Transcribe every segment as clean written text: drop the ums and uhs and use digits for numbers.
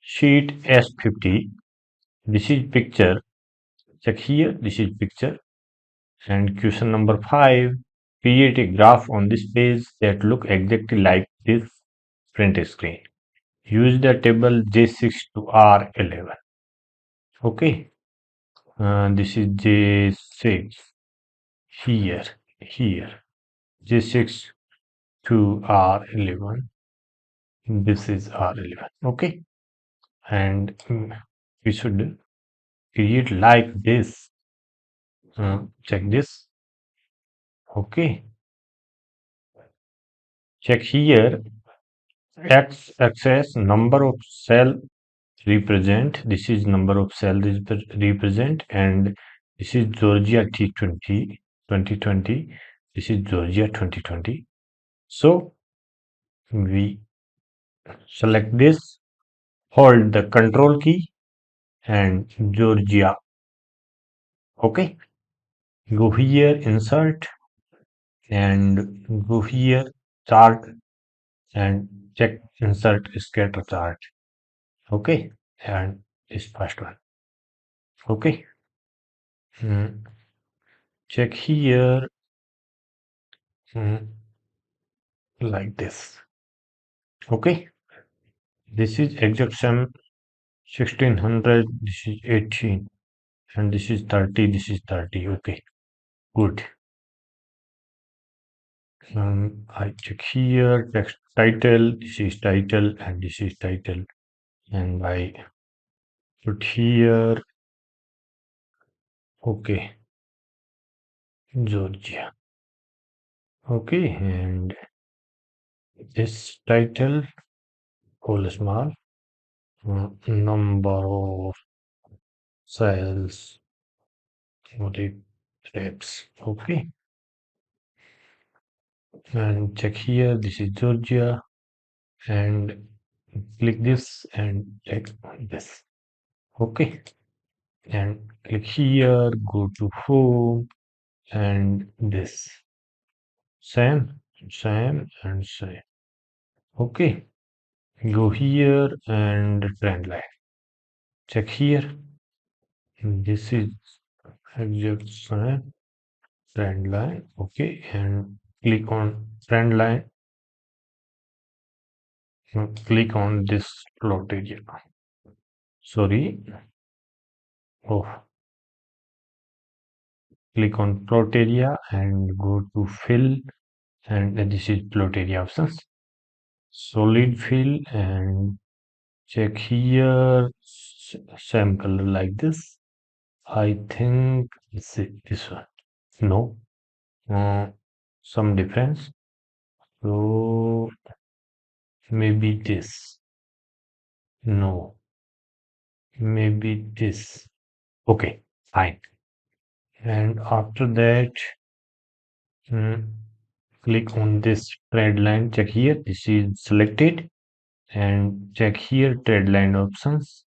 sheet S50. This is picture. Check here. This is picture. And question number 5. Create a graph on this page that look exactly like this print screen. Use the table J6 to R11. Okay. This is J6 here. Here. J6 to R11. This is R11. Okay. And we should create like this. Check this. Okay. Check here. X axis number of cell represent. This is number of cell represent, and this is Georgia T20 2020. This is Georgia 2020. So we select this, hold the control key and Georgia. Okay. Go here, insert, and go here, chart, and check insert scatter chart. Okay. And this first one. Okay. Check here, like this. Okay. This is exact sum 1600. This is 18, and this is 30. This is 30. Okay. Good. I check here, text title. This is title, and this is title, and I put here. Okay. Georgia. Okay, and this title, whole small, number of cells, reps. Okay, and check here. This is Georgia, and click this and check this. Okay, and click here. Go to home, and this same, same, and same. Okay, go here and trend line. Check here. This is exact same trend line. Okay, and click on trend line. Now click on this plot area. Sorry. Oh, click on plot area and go to fill, and this is plot area options. Solid fill, and check here. Same color like this. I think this one. No, some difference. So maybe this. No, maybe this. Okay, fine. And after that, mm, click on this trend line. Check here. This is selected, and check here trend line options,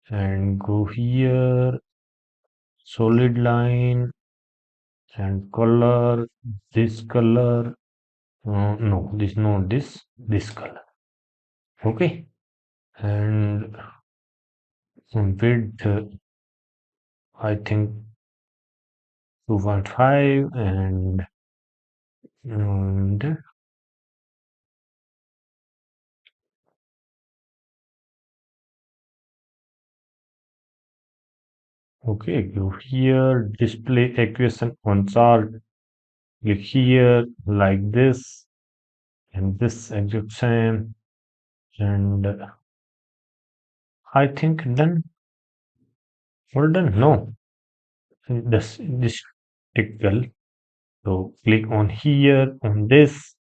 and go here solid line and color. This color. No, this not this color. Okay, and width. I think 2.5, and okay, go here, display equation on chart. Click here like this, and this exact same, and I think done. Well done. No, this tickle. So click on here on this,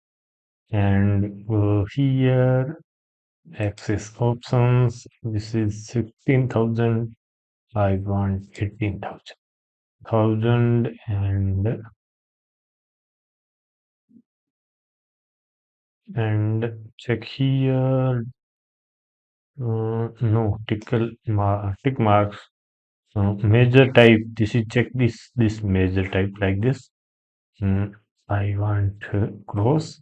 and go here. Access options. This is 16,000. I want 18,000. And check here. No, tick marks. Major type. This is check this major type like this. I want cross.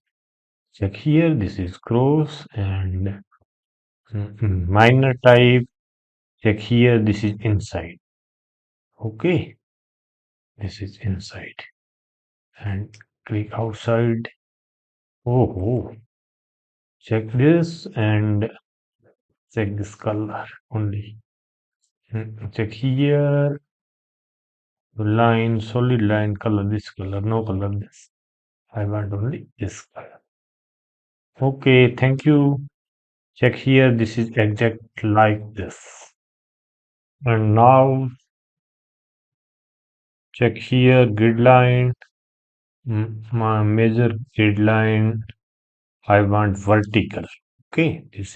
Check here. This is cross, and Minor type, check here, this is inside. Okay, this is inside. And click outside. Oh, check this and check this color only. Check here, line, solid line, color this color, no color this. I want only this color. Okay, thank you. Check here, this is exact like this. And now check here, grid line, my major grid line. I want vertical. Okay, this